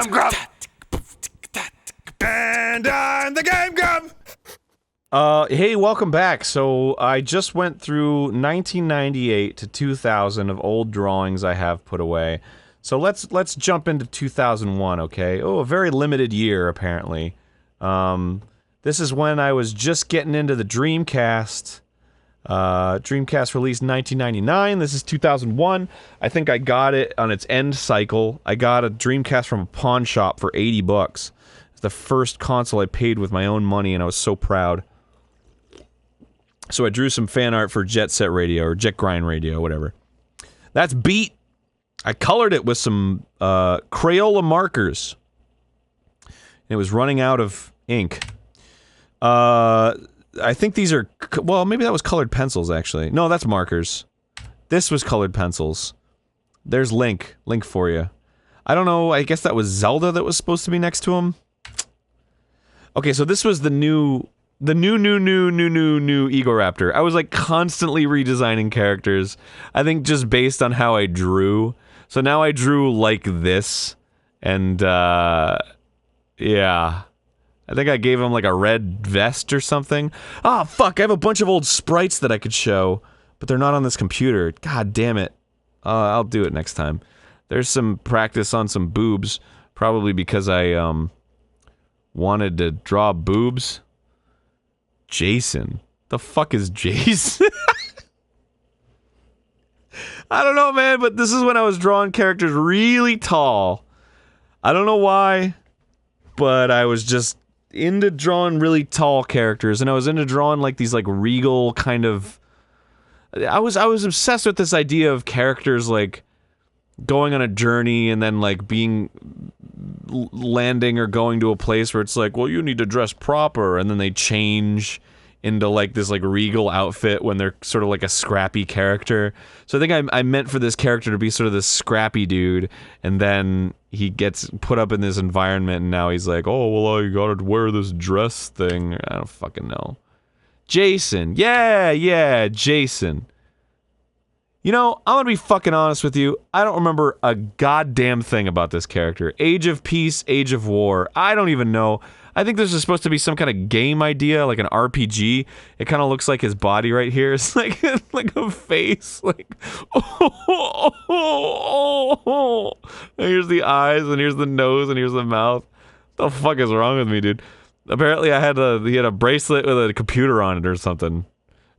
I'm Grump. And I'm the Game Grump. Hey, welcome back. So I just went through 1998 to 2000 of old drawings I have put away. So let's jump into 2001, okay? Oh, a very limited year apparently. This is when I was just getting into the Dreamcast. Dreamcast released in 1999. This is 2001. I think I got it on its end cycle. I got a Dreamcast from a pawn shop for 80 bucks. It's the first console I paid with my own money, and I was so proud. So I drew some fan art for Jet Set Radio, or Jet Grind Radio, whatever. That's beat. I colored it with some Crayola markers. It was running out of ink. I think these are, well, maybe that was colored pencils, actually. No, that's markers. This was colored pencils. There's Link for you. I don't know, I guess that was Zelda that was supposed to be next to him. Okay, so this was the new Egoraptor. I was like constantly redesigning characters. I think just based on how I drew. So now I drew like this, and yeah. I think I gave him like a red vest or something. Ah, fuck, I have a bunch of old sprites that I could show, but they're not on this computer. God damn it. I'll do it next time. There's some practice on some boobs, probably because I wanted to draw boobs. Jason. The fuck is Jason? I don't know, man, but this is when I was drawing characters really tall. I don't know why, but I was just into drawing really tall characters, and I was into drawing like these like regal kind of. I was obsessed with this idea of characters like going on a journey and then like being landing or going to a place where it's like, well, you need to dress proper, and then they change into like this like regal outfit when they're sort of like a scrappy character. So I think I meant for this character to be sort of this scrappy dude, and then he gets put up in this environment, and now he's like, oh, well, you gotta wear this dress thing. I don't fucking know. Jason. Yeah, Jason. You know, I'm gonna be fucking honest with you. I don't remember a goddamn thing about this character. Age of Peace, Age of War. I don't even know. I think this is supposed to be some kind of game idea, like an RPG. It kind of looks like his body right here. It's like like a face, like oh. And here's the eyes, and here's the nose, and here's the mouth. What the fuck is wrong with me, dude? Apparently, he had a bracelet with a computer on it or something.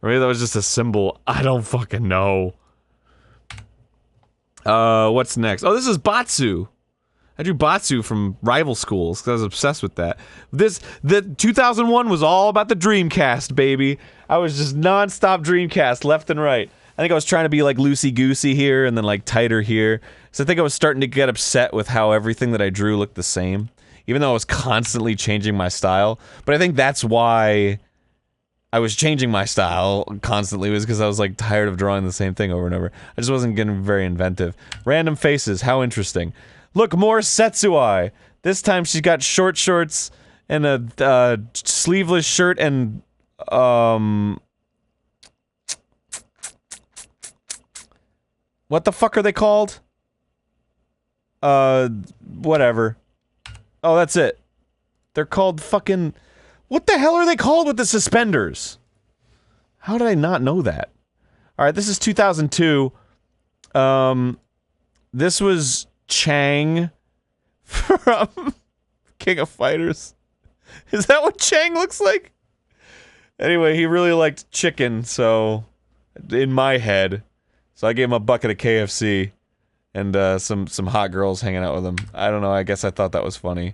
Or maybe that was just a symbol. I don't fucking know. What's next? Oh, this is Batsu. I drew Batsu from rival schools because I was obsessed with that. The 2001 was all about the Dreamcast, baby. I was just non-stop Dreamcast, left and right. I think I was trying to be like loosey-goosey here and then like tighter here. So I think I was starting to get upset with how everything that I drew looked the same, even though I was constantly changing my style. But I think that's why I was changing my style constantly, was because I was like tired of drawing the same thing over and over. I just wasn't getting very inventive. Random faces, how interesting. Look, more Setsuai. This time she's got short shorts and a sleeveless shirt and what the fuck are they called? Whatever. Oh, that's it. They're called fucking. What the hell are they called with the suspenders? How did I not know that? All right, this is 2002. This was Chang from King of Fighters. Is that what Chang looks like? Anyway, he really liked chicken, so in my head, so I gave him a bucket of KFC and some hot girls hanging out with him. I don't know. I guess I thought that was funny.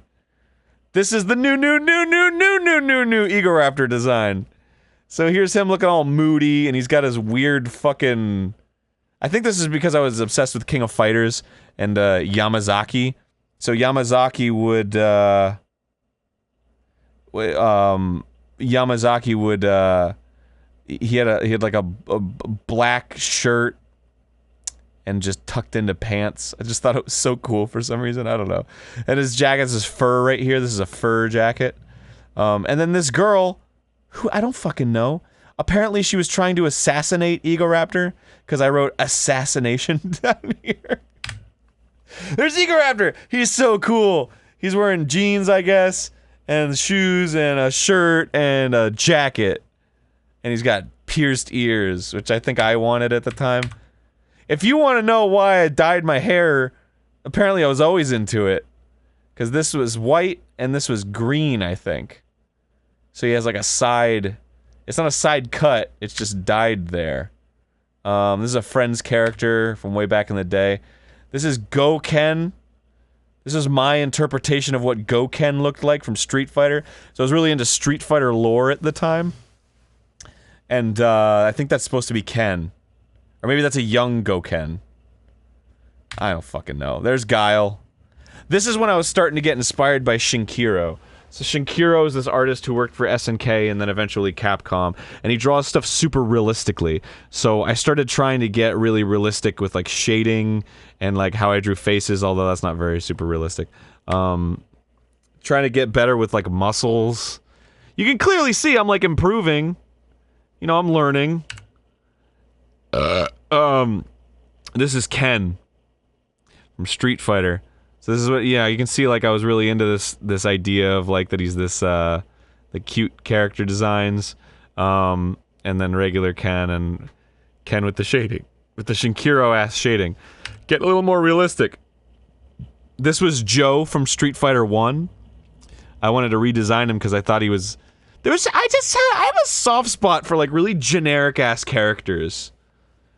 This is the new Egoraptor design. So here's him looking all moody, and he's got his weird fucking. I think this is because I was obsessed with King of Fighters and Yamazaki. So Yamazaki would he had like a black shirt and just tucked into pants. I just thought it was so cool for some reason. I don't know. And his jacket's his fur right here. This is a fur jacket. And then this girl, who I don't fucking know. Apparently she was trying to assassinate Egoraptor, because I wrote assassination down here. There's Egoraptor! He's so cool! He's wearing jeans, I guess, and shoes and a shirt and a jacket. And he's got pierced ears, which I think I wanted at the time. If you want to know why I dyed my hair, apparently I was always into it. Because this was white and this was green, I think. So he has like a side... It's not a side cut, it's just dyed there. This is a Friends character from way back in the day. This is Go-Ken. This is my interpretation of what Go-Ken looked like from Street Fighter. So I was really into Street Fighter lore at the time. And I think that's supposed to be Ken. Or maybe that's a young Go-Ken. I don't fucking know. There's Guile. This is when I was starting to get inspired by Shinkiro. So Shinkiro is this artist who worked for SNK and then eventually Capcom, and he draws stuff super realistically. So I started trying to get really realistic with like shading and like how I drew faces, although that's not very super realistic. Trying to get better with like muscles. You can clearly see I'm like improving. You know, I'm learning. This is Ken from Street Fighter. So this is what, yeah, you can see like I was really into this idea of like that he's this, the cute character designs, and then regular Ken and Ken with the shading, with the Shinkiro-ass shading. Get a little more realistic. This was Joe from Street Fighter 1. I wanted to redesign him because I thought he was, I have a soft spot for like really generic-ass characters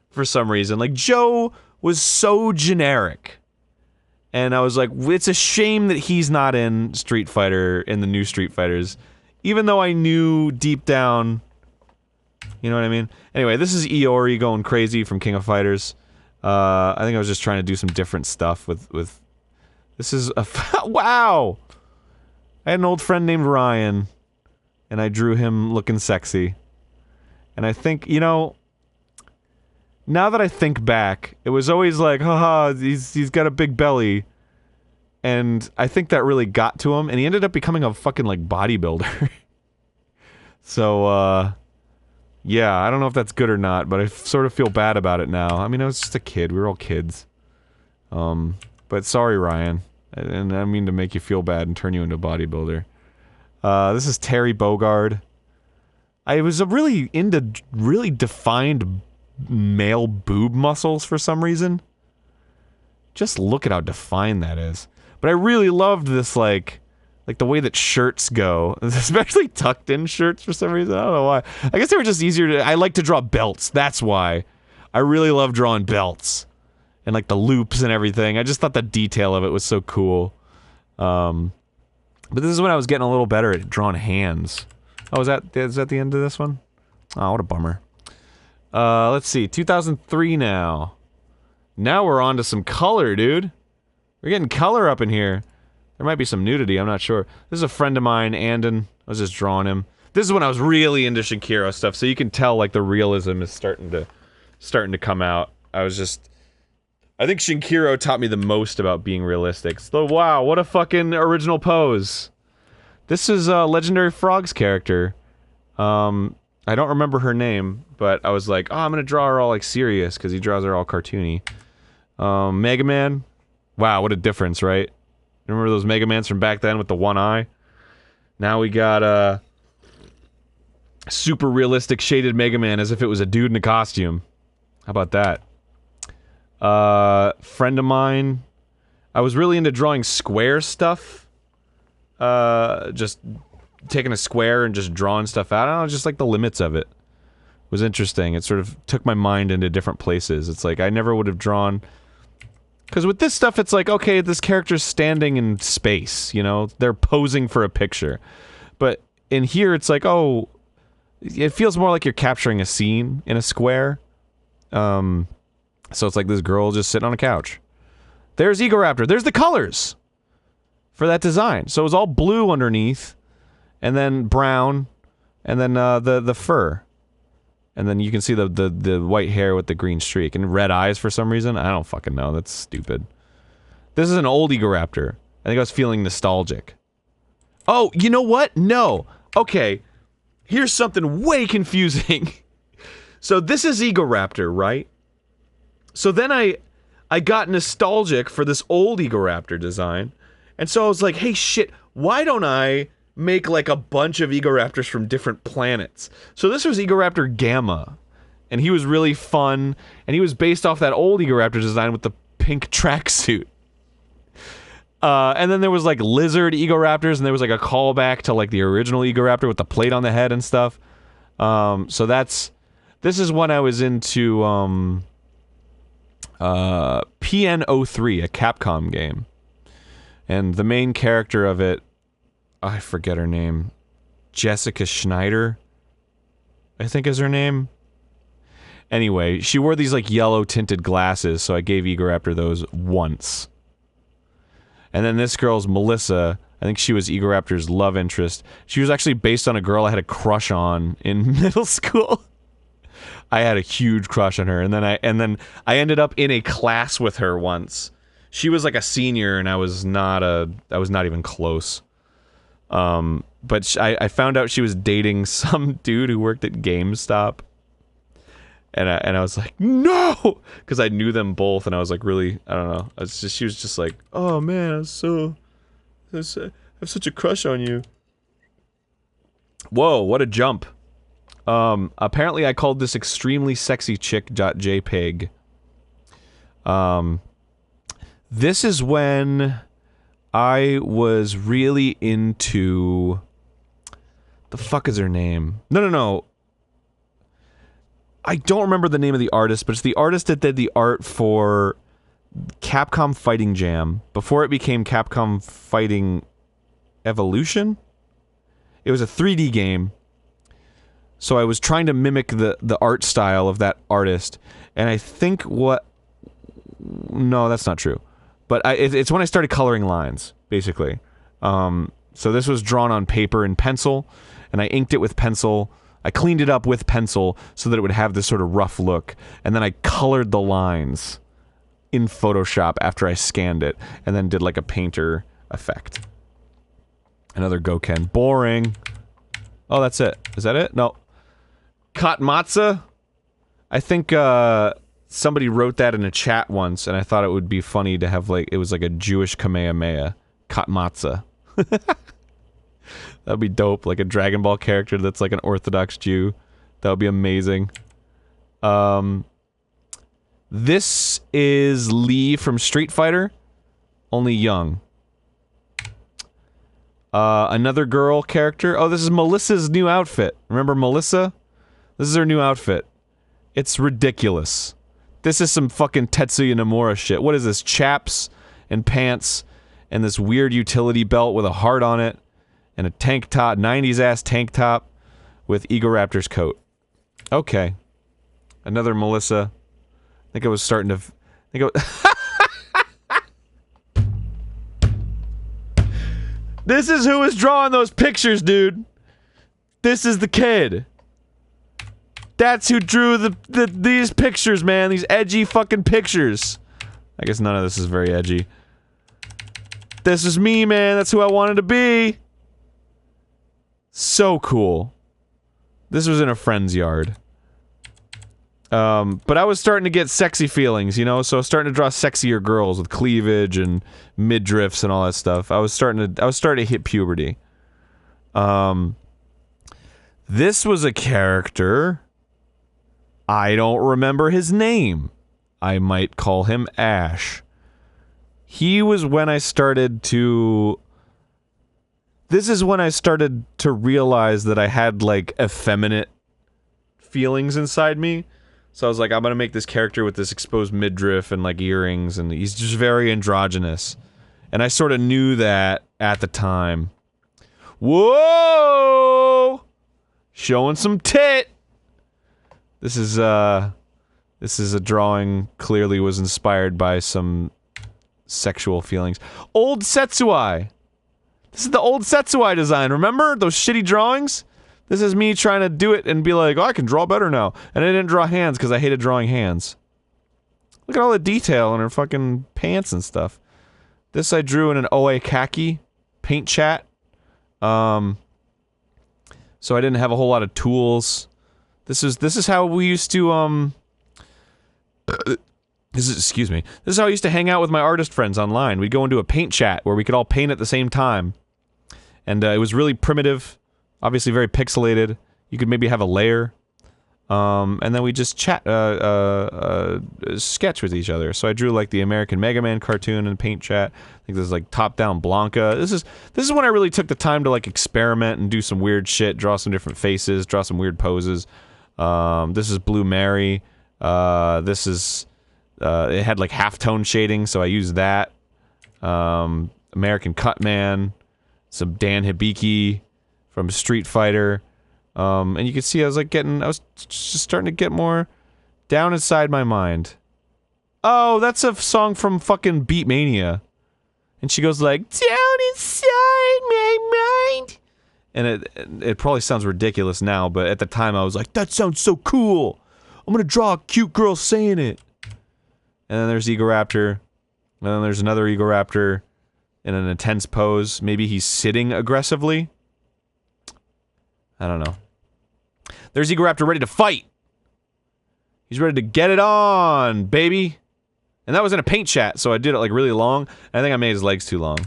for some reason. Like Joe was so generic. And I was like, it's a shame that he's not in Street Fighter, in the new Street Fighters. Even though I knew deep down... You know what I mean? Anyway, this is Iori going crazy from King of Fighters. I think I was just trying to do some different stuff with... This is a... Wow! I had an old friend named Ryan. And I drew him looking sexy. And I think, you know... Now that I think back, it was always like, haha, he's got a big belly. And I think that really got to him, and he ended up becoming a fucking, like, bodybuilder. So, yeah, I don't know if that's good or not, but I sort of feel bad about it now. I mean, I was just a kid. We were all kids. But sorry, Ryan. And I mean to make you feel bad and turn you into a bodybuilder. This is Terry Bogard. I was really into really defined male boob muscles for some reason. Just look at how defined that is. But I really loved this, like the way that shirts go, especially tucked in shirts for some reason. I don't know why. I guess they were just easier to, I like to draw belts, that's why. I really love drawing belts. And like the loops and everything. I just thought the detail of it was so cool. But this is when I was getting a little better at drawing hands. Oh, is that the end of this one? Oh, what a bummer. Let's see, 2003 now. Now we're on to some color, dude. We're getting color up in here. There might be some nudity, I'm not sure. This is a friend of mine, Andon. I was just drawing him. This is when I was really into Shinkiro stuff, so you can tell, like, the realism is starting to come out. I think Shinkiro taught me the most about being realistic. So, wow, what a fucking original pose. This is a Legendary Frog's character. I don't remember her name, but I was like, oh, I'm gonna draw her all, like, serious, because he draws her all cartoony. Megaman. Wow, what a difference, right? Remember those Megamans from back then with the one eye? Now we got, super realistic shaded Megaman as if it was a dude in a costume. How about that? Friend of mine. I was really into drawing square stuff. Just taking a square and just drawing stuff out. I don't know, just like the limits of it was interesting. It sort of took my mind into different places. It's like I never would have drawn, because with this stuff it's like, okay, this character's standing in space, you know, they're posing for a picture. But in here it's like, oh, it feels more like you're capturing a scene in a square. So it's like this girl just sitting on a couch. There's Egoraptor. There's the colors for that design. So it was all blue underneath, and then brown, and then the fur. And then you can see the white hair with the green streak, and red eyes for some reason. I don't fucking know, that's stupid. This is an old Egoraptor. I think I was feeling nostalgic. Oh, you know what? No. Okay, here's something way confusing. So this is Egoraptor, right? So then I got nostalgic for this old Egoraptor design, And so I was like, hey, shit, why don't I make like a bunch of Egoraptors from different planets? So this was Egoraptor Gamma, and he was really fun, and he was based off that old Egoraptor design with the pink tracksuit. And then there was like lizard Egoraptors, and there was like a callback to like the original Egoraptor with the plate on the head and stuff. So this is when I was into PN03, a Capcom game. And the main character of it, I forget her name, Jessica Schneider, I think is her name. Anyway, she wore these like yellow tinted glasses, so I gave Egoraptor those once. And then this girl's Melissa. I think she was Egoraptor's love interest. She was actually based on a girl I had a crush on in middle school. I had a huge crush on her, and then I ended up in a class with her once. She was like a senior, and I was not even close. But I found out she was dating some dude who worked at GameStop. And I was like, no! Because I knew them both, and I was like, really, I don't know. She was just like, oh man, I have such a crush on you. Whoa, what a jump. Apparently I called this extremely sexy chick.jpg. This is when I was really into... The fuck is her name? No. I don't remember the name of the artist, but it's the artist that did the art for Capcom Fighting Jam, before it became Capcom Fighting Evolution. It was a 3D game, so I was trying to mimic the art style of that artist, and I think no, that's not true. But it's when I started coloring lines, basically. So this was drawn on paper and pencil, and I inked it with pencil. I cleaned it up with pencil so that it would have this sort of rough look, and then I colored the lines in Photoshop after I scanned it, and then did like a painter effect. Another Goken. Boring. Oh, that's it. Is that it? No. Katmatsa? I think somebody wrote that in a chat once, and I thought it would be funny to have like, it was like a Jewish Kamehameha. Katmatsa. That'd be dope, like a Dragon Ball character that's like an Orthodox Jew. That would be amazing. This is Lee from Street Fighter, only young. Another girl character. Oh, this is Melissa's new outfit. Remember Melissa? This is her new outfit. It's ridiculous. This is some fucking Tetsuya Nomura shit. What is this? Chaps and pants and this weird utility belt with a heart on it. And a tank top, 90s ass tank top with Egoraptor's coat. Okay. Another Melissa. I think I was starting to... This is who was drawing those pictures, dude. This is the kid. That's who drew these pictures, man. These edgy fucking pictures. I guess none of this is very edgy. This is me, man. That's who I wanted to be. So cool. This was in a friend's yard. But I was starting to get sexy feelings, you know? So I was starting to draw sexier girls with cleavage and midriffs and all that stuff. I was starting to hit puberty. This was a character. I don't remember his name. I might call him Ash. He was when I started to... This is when I started to realize that I had, like, effeminate feelings inside me. So I was like, I'm gonna make this character with this exposed midriff and, like, earrings, and he's just very androgynous. And I sort of knew that at the time. Whoa! Showing some tit! This is a drawing clearly was inspired by some sexual feelings. Old Setsuai! This is the old Setsuai design, remember? Those shitty drawings? This is me trying to do it and be like, oh, I can draw better now. And I didn't draw hands because I hated drawing hands. Look at all the detail on her fucking pants and stuff. This I drew in an OA khaki paint chat. So I didn't have a whole lot of tools. This is how we used to, Excuse me. This is how I used to hang out with my artist friends online. We'd go into a paint chat where we could all paint at the same time. And it was really primitive, obviously very pixelated. You could maybe have a layer. And then we just chat, sketch with each other. So I drew like the American Megaman cartoon in paint chat. I think this is like top-down Blanca. This is when I really took the time to like experiment and do some weird shit, draw some different faces, draw some weird poses. This is Blue Mary. This is, it had like halftone shading, so I used that. American Cutman. Some Dan Hibiki from Street Fighter. And you can see I was just starting to get more down inside my mind. Oh, that's a song from fucking Beatmania. And she goes like, down inside my mind. And it probably sounds ridiculous now, but at the time I was like, that sounds so cool. I'm gonna draw a cute girl saying it. And then there's Egoraptor. And then there's another Egoraptor in an intense pose. Maybe he's sitting aggressively. I don't know. There's Egoraptor ready to fight. He's ready to get it on, baby. And that was in a paint chat, so I did it like really long. I think I made his legs too long.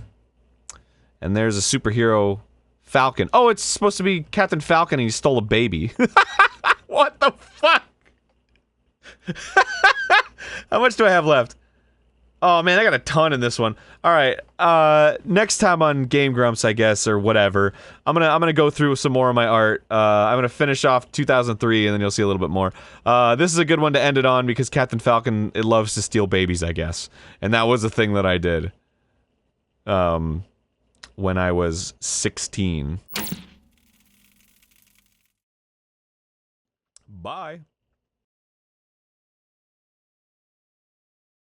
And there's a superhero Falcon. Oh, it's supposed to be Captain Falcon and he stole a baby. What the fuck? How much do I have left? Oh man, I got a ton in this one. Alright, next time on GameGrumps, I guess, or whatever, I'm gonna go through some more of my art. I'm gonna finish off 2003 and then you'll see a little bit more. This is a good one to end it on because Captain Falcon, it loves to steal babies, I guess. And that was a thing that I did. When I was 16. Bye.